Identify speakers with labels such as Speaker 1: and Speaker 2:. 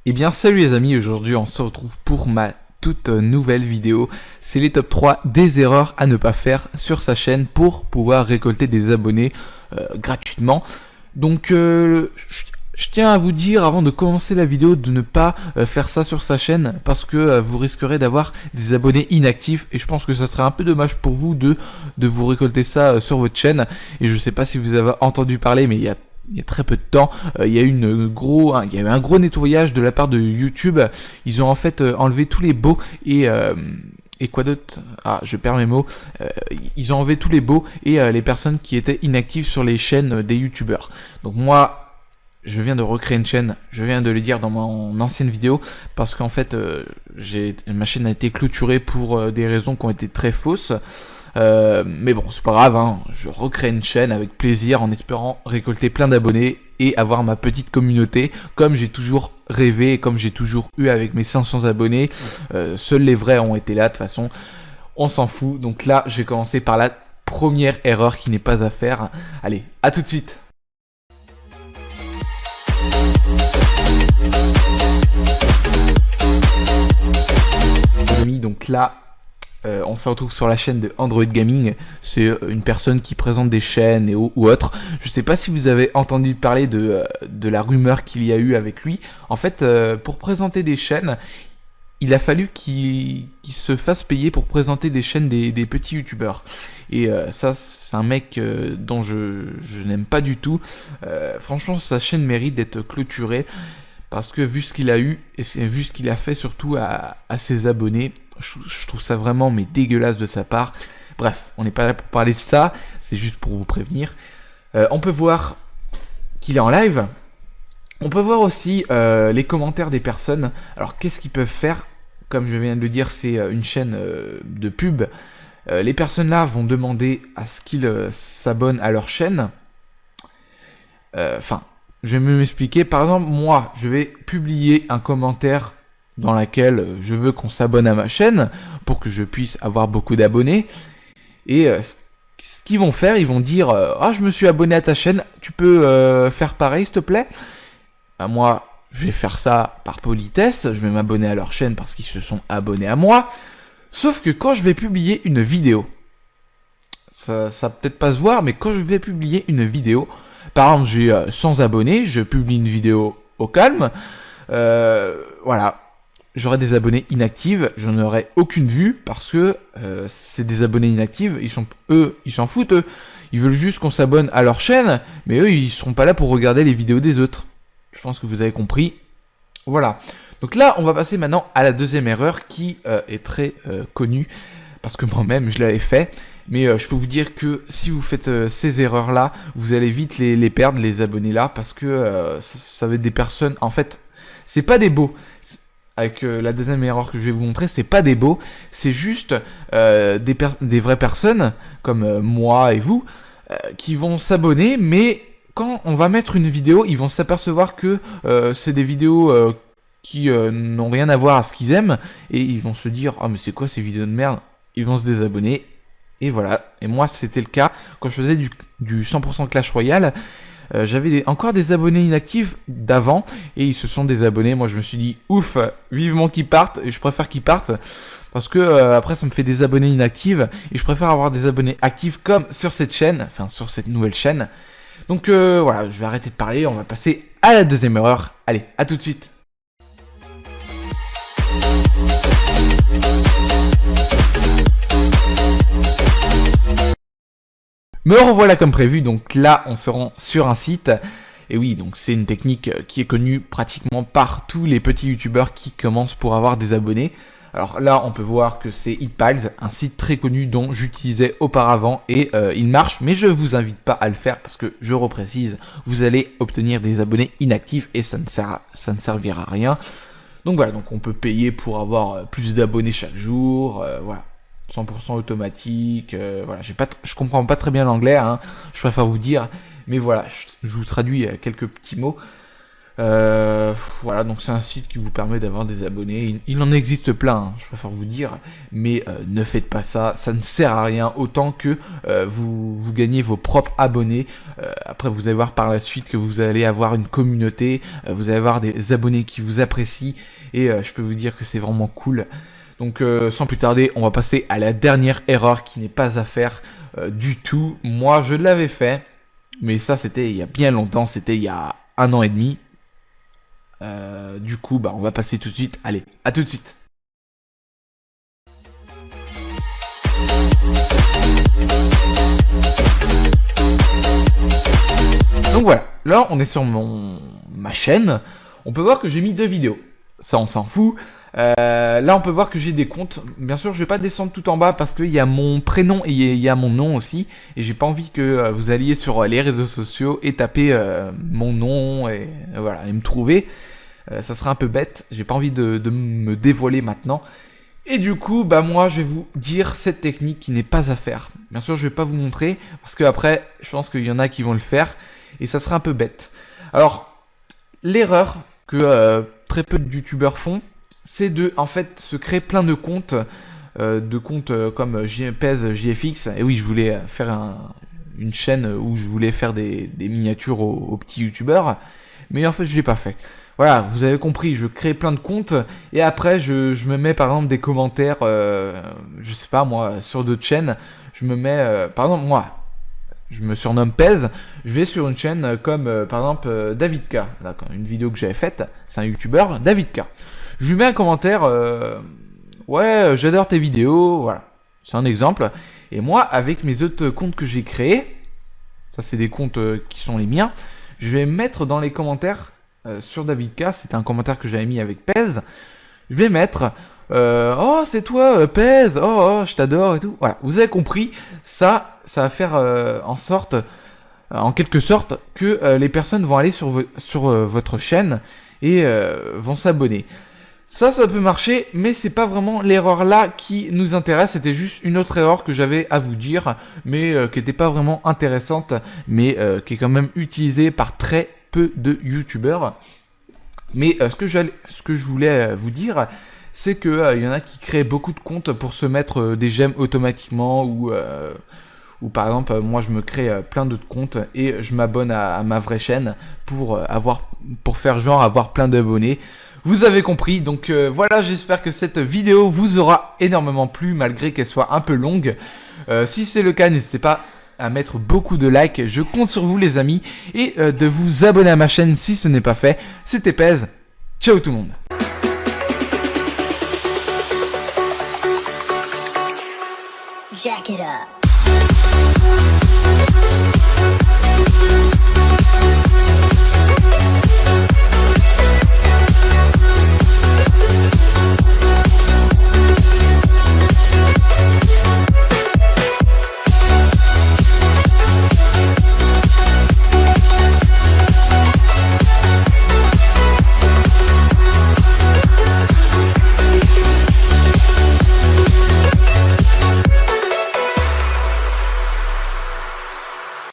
Speaker 1: Eh bien salut les amis, aujourd'hui on se retrouve pour ma toute nouvelle vidéo. C'est les top 3 des erreurs à ne pas faire sur sa chaîne pour pouvoir récolter des abonnés gratuitement. Donc je tiens à vous dire avant de commencer la vidéo de ne pas faire ça sur sa chaîne parce que vous risquerez d'avoir des abonnés inactifs et je pense que ça serait un peu dommage pour vous de vous récolter ça sur votre chaîne. Et je sais pas si vous avez entendu parler, mais il y a très peu de temps, il y a eu un gros nettoyage de la part de YouTube. Ils ont en fait enlevé tous les bots et quoi d'autre? Ah, je perds mes mots. Ils ont enlevé tous les bots et les personnes qui étaient inactives sur les chaînes des YouTubeurs. Donc moi, je viens de recréer une chaîne, je viens de le dire dans mon ancienne vidéo, parce qu'en fait, ma chaîne a été clôturée pour des raisons qui ont été très fausses. Mais bon, c'est pas grave, hein. Je recrée une chaîne avec plaisir en espérant récolter plein d'abonnés et avoir ma petite communauté comme j'ai toujours rêvé et comme j'ai toujours eu avec mes 500 abonnés. Seuls les vrais ont été là, de toute façon, on s'en fout. Donc là, je vais commencer par la première erreur qui n'est pas à faire. Allez, à tout de suite. Donc là, on se retrouve sur la chaîne de Android Gaming. C'est une personne qui présente des chaînes ou autres. Je sais pas si vous avez entendu parler de la rumeur qu'il y a eu avec lui. En fait, pour présenter des chaînes, il a fallu qu'il se fasse payer pour présenter des chaînes des petits youtubeurs. Et ça, c'est un mec dont je n'aime pas du tout. Franchement, sa chaîne mérite d'être clôturée. Parce que vu ce qu'il a eu, et vu ce qu'il a fait surtout à ses abonnés, je trouve ça vraiment dégueulasse de sa part. Bref, on n'est pas là pour parler de ça, c'est juste pour vous prévenir. On peut voir qu'il est en live. On peut voir aussi les commentaires des personnes. Alors qu'est-ce qu'ils peuvent faire? Comme je viens de le dire, c'est une chaîne de pub. Les personnes là vont demander à ce qu'ils s'abonnent à leur chaîne. Je vais m'expliquer. Par exemple, moi, je vais publier un commentaire dans lequel je veux qu'on s'abonne à ma chaîne pour que je puisse avoir beaucoup d'abonnés. Et ce qu'ils vont faire, ils vont dire ah, je me suis abonné à ta chaîne, tu peux faire pareil, s'il te plaît? Moi, je vais faire ça par politesse, je vais m'abonner à leur chaîne parce qu'ils se sont abonnés à moi. Sauf que quand je vais publier une vidéo, ça va peut-être pas se voir, mais quand je vais publier une vidéo, par exemple, j'ai 100 abonnés, je publie une vidéo au calme, voilà, j'aurai des abonnés inactifs, je n'aurai aucune vue parce que c'est des abonnés inactifs, ils s'en foutent, eux. Ils veulent juste qu'on s'abonne à leur chaîne, mais eux, ils seront pas là pour regarder les vidéos des autres. Je pense que vous avez compris. Voilà. Donc là, on va passer maintenant à la deuxième erreur qui est très connue, parce que moi-même, je l'avais fait. Mais je peux vous dire que si vous faites ces erreurs-là, vous allez vite les perdre, les abonnés-là, parce que ça va être des personnes... En fait, c'est pas des bots. Avec la deuxième erreur que je vais vous montrer, c'est pas des bots, c'est juste des vraies personnes, comme moi et vous, qui vont s'abonner, mais quand on va mettre une vidéo, ils vont s'apercevoir que c'est des vidéos qui n'ont rien à voir à ce qu'ils aiment, et ils vont se dire « Ah, mais c'est quoi ces vidéos de merde ?» Ils vont se désabonner. Et voilà, et moi c'était le cas quand je faisais du 100% Clash Royale. J'avais encore des abonnés inactifs d'avant et ils se sont désabonnés. Moi je me suis dit ouf, vivement qu'ils partent, et je préfère qu'ils partent parce que après ça me fait des abonnés inactifs et je préfère avoir des abonnés actifs comme sur cette chaîne, enfin sur cette nouvelle chaîne. Donc voilà, je vais arrêter de parler, on va passer à la deuxième erreur. Allez, à tout de suite. Me revoilà comme prévu, donc là on se rend sur un site, et oui, donc c'est une technique qui est connue pratiquement par tous les petits youtubeurs qui commencent pour avoir des abonnés. Alors là on peut voir que c'est Hitpals, un site très connu dont j'utilisais auparavant et il marche, mais je vous invite pas à le faire parce que je reprécise, vous allez obtenir des abonnés inactifs et ça ne servira à rien. Donc voilà, donc on peut payer pour avoir plus d'abonnés chaque jour, voilà. 100% automatique, voilà, je comprends pas très bien l'anglais, hein, je préfère vous dire, mais voilà, je vous traduis quelques petits mots. Voilà, donc c'est un site qui vous permet d'avoir des abonnés. Il en existe plein, hein, je préfère vous dire, mais ne faites pas ça, ça ne sert à rien autant que vous gagnez vos propres abonnés. Après, vous allez voir par la suite que vous allez avoir une communauté, vous allez avoir des abonnés qui vous apprécient, et je peux vous dire que c'est vraiment cool. Donc sans plus tarder, on va passer à la dernière erreur qui n'est pas à faire du tout. Moi, je l'avais fait, mais ça c'était il y a bien longtemps, c'était il y a 1 an et demi. Du coup, on va passer tout de suite. Allez, à tout de suite. Donc voilà, là on est sur ma chaîne. On peut voir que j'ai mis 2 vidéos. Ça, on s'en fout. Là, on peut voir que j'ai des comptes. Bien sûr, je vais pas descendre tout en bas parce qu'il y a mon prénom et il y a mon nom aussi. Et j'ai pas envie que vous alliez sur les réseaux sociaux et taper mon nom et voilà, et me trouver. Ça serait un peu bête. J'ai pas envie de me dévoiler maintenant. Et du coup, moi, je vais vous dire cette technique qui n'est pas à faire. Bien sûr, je vais pas vous montrer parce que après, je pense qu'il y en a qui vont le faire et ça serait un peu bête. Alors, l'erreur que très peu de youtubeurs font, c'est de en fait se créer plein de comptes comme pèse JFX. Et oui, je voulais faire une chaîne où je voulais faire des miniatures aux petits youtubeurs, mais en fait je l'ai pas fait. Voilà, vous avez compris, je crée plein de comptes et après je me mets par exemple des commentaires, je sais pas moi, sur d'autres chaînes, je me mets, par exemple moi, je me surnomme Pez, je vais sur une chaîne comme par exemple David K, là, une vidéo que j'avais faite, c'est un youtubeur, David K. Je lui mets un commentaire, ouais, j'adore tes vidéos, voilà, c'est un exemple. Et moi, avec mes autres comptes que j'ai créés, ça c'est des comptes qui sont les miens, je vais mettre dans les commentaires sur David K, c'était un commentaire que j'avais mis avec Pez, je vais mettre oh c'est toi Pez, oh je t'adore et tout. Voilà, vous avez compris, ça va faire en quelque sorte que les personnes vont aller sur votre chaîne et vont s'abonner. Ça peut marcher, mais c'est pas vraiment l'erreur là qui nous intéresse. C'était juste une autre erreur que j'avais à vous dire, mais qui n'était pas vraiment intéressante, mais qui est quand même utilisée par très peu de youtubeurs. Mais ce que je voulais vous dire, c'est que y en a qui créent beaucoup de comptes pour se mettre des j'aime automatiquement ou par exemple moi je me crée plein d'autres comptes et je m'abonne à ma vraie chaîne pour faire genre avoir plein d'abonnés. Vous avez compris, donc voilà, j'espère que cette vidéo vous aura énormément plu malgré qu'elle soit un peu longue. Si c'est le cas, n'hésitez pas à mettre beaucoup de likes, je compte sur vous les amis, et de vous abonner à ma chaîne si ce n'est pas fait. C'était Pez, ciao tout le monde. Jack it up.